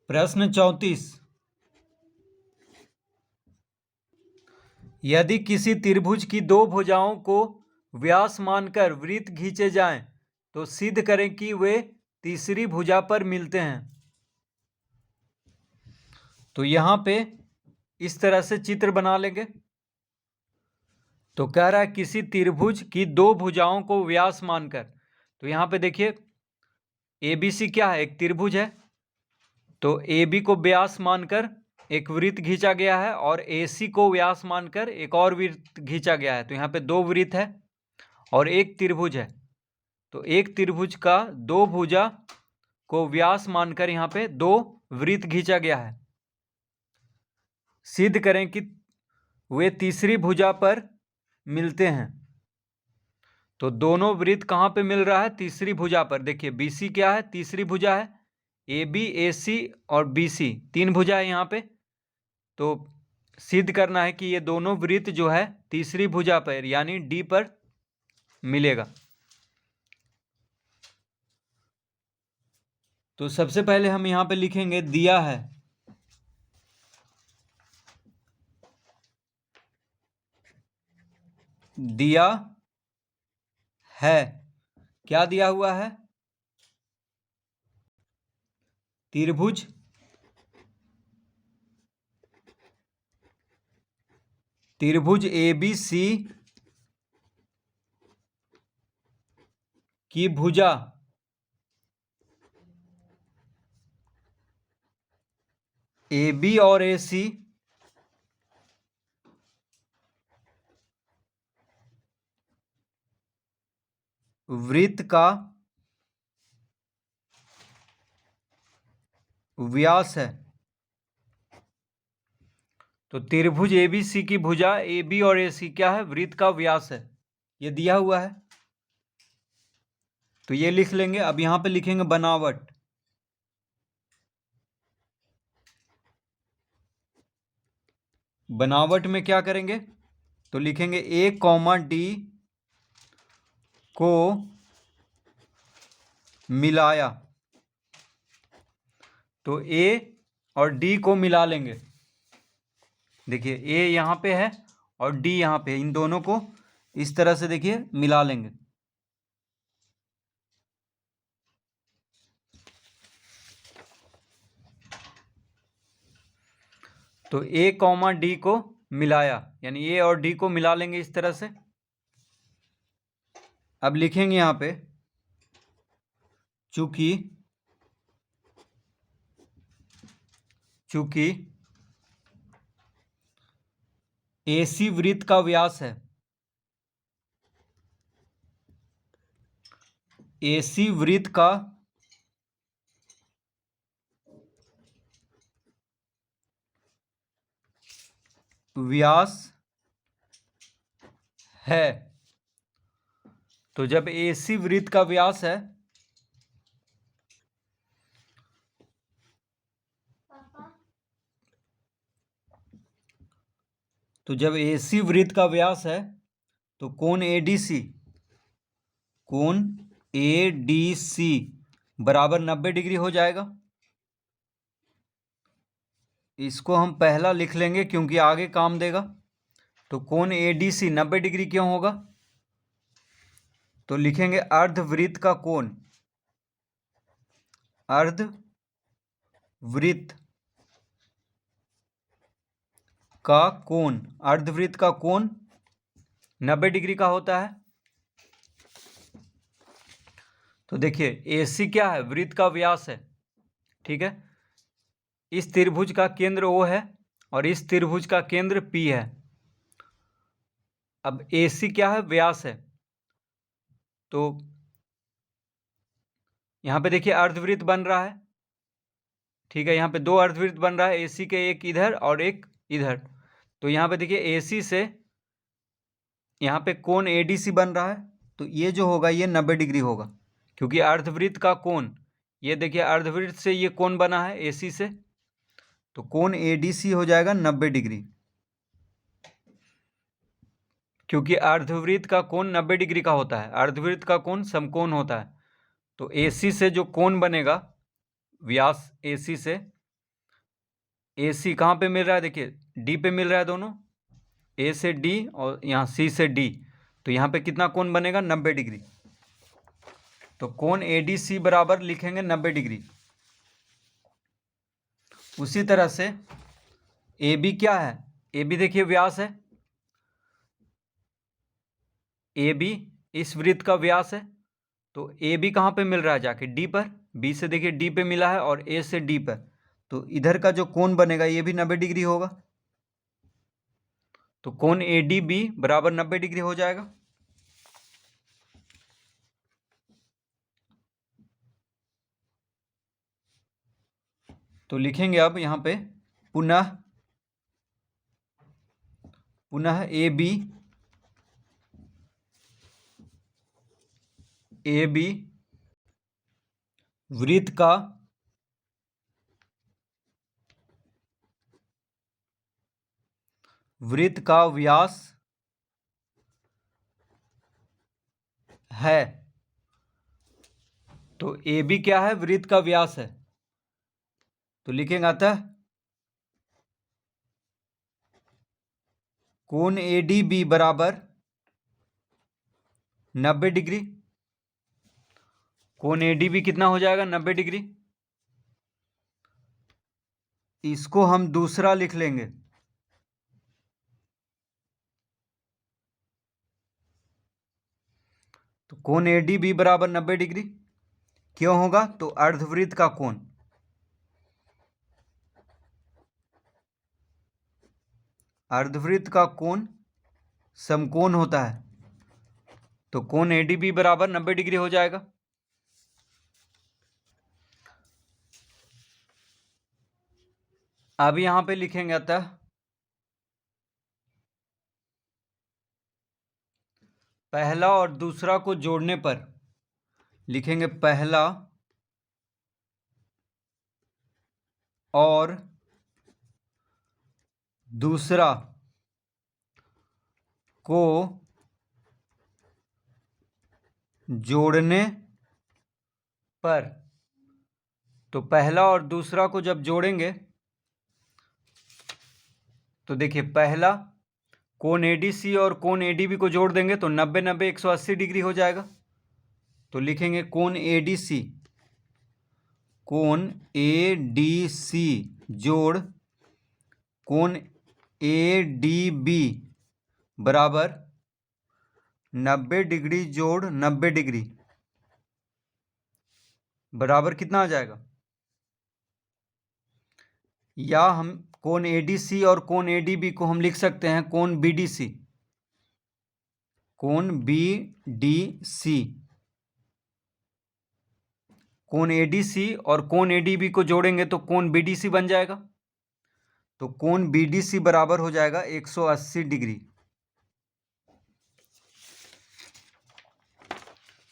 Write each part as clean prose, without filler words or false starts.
प्रश्न 34। यदि किसी त्रिभुज की दो भुजाओं को व्यास मानकर वृत्त खींचे जाएं तो सिद्ध करें कि वे तीसरी भुजा पर मिलते हैं। तो यहां पे इस तरह से चित्र बना लेंगे। तो कह रहा है किसी त्रिभुज की दो भुजाओं को व्यास मानकर, तो यहां पे देखिए ABC क्या है, एक त्रिभुज है। तो AB को व्यास मानकर एक वृत्त खींचा गया है और AC को व्यास मानकर एक और वृत्त खींचा गया है। तो यहाँ पे दो वृत्त है और एक त्रिभुज है। तो एक त्रिभुज का दो भुजा को व्यास मानकर यहाँ पे दो वृत्त खींचा गया है। सिद्ध करें कि वे तीसरी भुजा पर मिलते हैं। तो दोनों वृत्त कहाँ पे मिल रहा है? तीसरी भुजा पर। देखिए BC क्या है? तीसरी भुजा है। AB, AC और BC तीन भुजा है यहाँ पे। तो सिद्ध करना है कि ये दोनों वृत्त जो है तीसरी भुजा पर यानी D पर मिलेगा। तो सबसे पहले हम यहाँ पे लिखेंगे दिया है, दिया है। क्या दिया हुआ है? त्रिभुज ABC की भुजा AB और AC वृत्त का व्यास है। तो त्रिभुज ABC की भुजा AB और AC क्या है? वृत्त का व्यास है। ये दिया हुआ है तो ये लिख लेंगे। अब यहां पे लिखेंगे बनावट। बनावट में क्या करेंगे? तो लिखेंगे A, D को मिलाया। तो A और D को मिला लेंगे। देखिए A यहाँ पे है और D यहाँ पे, इन दोनों को इस तरह से देखिए मिला लेंगे। तो A, D को मिलाया यानी A और D को मिला लेंगे इस तरह से। अब लिखेंगे यहाँ पे चूंकि AC वृत्त का व्यास है, AC वृत्त का व्यास है। तो जब AC वृत्त का व्यास है तो जब AC वृत्त का व्यास है तो कोण ADC बराबर 90 डिग्री हो जाएगा। इसको हम पहला लिख लेंगे क्योंकि आगे काम देगा। तो कोण ADC 90 डिग्री क्यों होगा? तो लिखेंगे अर्धवृत्त का कोण, अर्धवृत्त का कोण, अर्धवृत्त का कोण 90 डिग्री का होता है। तो देखिए AC क्या है? वृत्त का व्यास है, ठीक है। इस त्रिभुज का केंद्र O है और इस त्रिभुज का केंद्र P है। अब AC क्या है? व्यास है। तो यहाँ पे देखिए अर्धवृत्त बन रहा है, ठीक है। यहाँ पे दो अर्धवृत्त बन रहा है, AC के एक इधर और एक इधर। तो यहाँ पे देखिए AC से यहाँ पे कोण ADC बन रहा है। तो ये जो होगा ये 90 डिग्री होगा क्योंकि अर्धवृत्त का कोण, ये देखिए अर्धवृत्त से ये कोण बना है AC से, तो कोण ADC हो जाएगा 90 डिग्री क्योंकि अर्धवृत्त का कोण 90 डिग्री का होता है। अर्धवृत्त का कोण समकोण होता है। तो AC से जो कोण बनेगा व्यास AC से ए सी कहाँ पे मिल रहा है, देखिए डी पे मिल रहा है दोनों, ए से डी और यहाँ सी से डी, तो यहाँ पे कितना कोण बनेगा, 90 डिग्री। तो कोण ए डी सी बराबर लिखेंगे 90 डिग्री। उसी तरह से ए बी क्या है, ए बी देखिए व्यास है, ए बी इस वृत्त का व्यास है, तो ए बी कहाँ पे मिल रहा है, जाके डी पर, बी से देखिए डी पे मिला है और ए से डी पर, तो इधर का जो कोण बनेगा ये भी 90 डिग्री होगा। तो कोण ए डी बी बराबर 90 डिग्री हो जाएगा। तो लिखेंगे अब यहाँ पे पुनः ए बी वृत्त का व्यास है। तो ए बी क्या है, वृत्त का व्यास है, तो लिखेंगे अतः कोण ए डी बी बराबर 90 डिग्री। कोण ए डी बी कितना हो जाएगा, 90 डिग्री। इसको हम दूसरा लिख लेंगे, तो कोण ए डी बी बराबर 90 डिग्री क्यों होगा, तो अर्धवृत्त का कोण, अर्धवृत्त का कोण समकोण होता है, तो कोण ए डी बी बराबर 90 डिग्री हो जाएगा। अब यहां पे लिखेंगे अतः पहला और दूसरा को जोड़ने पर, लिखेंगे पहला और दूसरा को जोड़ने पर, तो पहला और दूसरा को जब जोड़ेंगे तो देखिए पहला कोण एडीसी और कोण एडीबी को जोड़ देंगे तो 90 90 180 डिग्री हो जाएगा। तो लिखेंगे कोण एडीसी, कोण एडीसी जोड़ कोण एडीबी बराबर 90 डिग्री जोड़ 90 डिग्री बराबर कितना आ जाएगा, या हम कोण एडीसी और कोण एडीबी को हम लिख सकते हैं कोण बीडीसी, कोण बीडीसी, कोण एडीसी और कोण एडीबी को जोड़ेंगे तो कोण बीडीसी बन जाएगा। तो कोण बीडीसी बराबर हो जाएगा 180 डिग्री।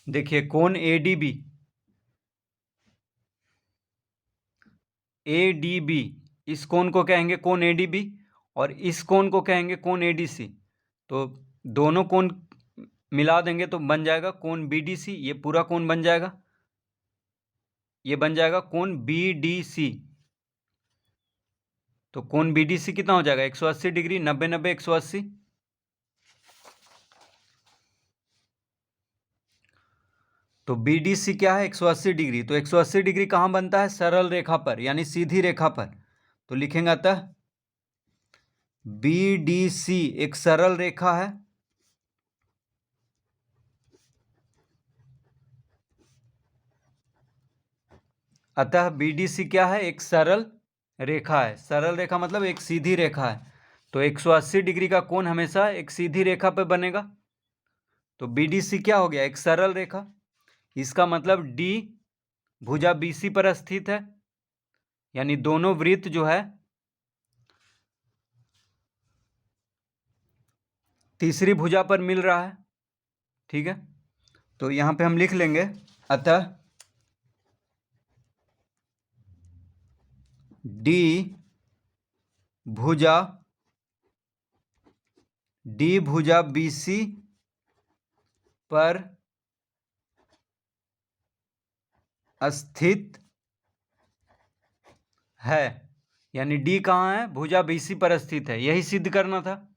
देखिए कोण एडीबी, एडीबी इस कोण को कहेंगे कोण एडीबी और इस कोण को कहेंगे कोण एडीसी, तो दोनों कोण मिला देंगे तो बन जाएगा कोण बीडीसी, ये पूरा कोण बन जाएगा, ये बन जाएगा कोण बीडीसी। तो कोण बीडीसी कितना हो जाएगा 180 डिग्री, 90 90 180। तो बीडीसी क्या है 180 डिग्री, तो 180 डिग्री कहाँ बनता है, सरल रेखा पर यानी सीधी रेखा पर। तो लिखेंगे अतः बीडीसी एक सरल रेखा है, अतः बीडीसी क्या है, एक सरल रेखा है। सरल रेखा मतलब एक सीधी रेखा है, तो 180 डिग्री का कोण हमेशा एक सीधी रेखा पे बनेगा। तो बीडीसी क्या हो गया, एक सरल रेखा, इसका मतलब डी भुजा बीसी पर स्थित है, यानी दोनों वृत्त जो है तीसरी भुजा पर मिल रहा है। ठीक है, तो यहां पे हम लिख लेंगे अतः डी भुजा बीसी पर स्थित है, यानी डी कहाँ है, भुजा BC पर स्थित है, यही सिद्ध करना था।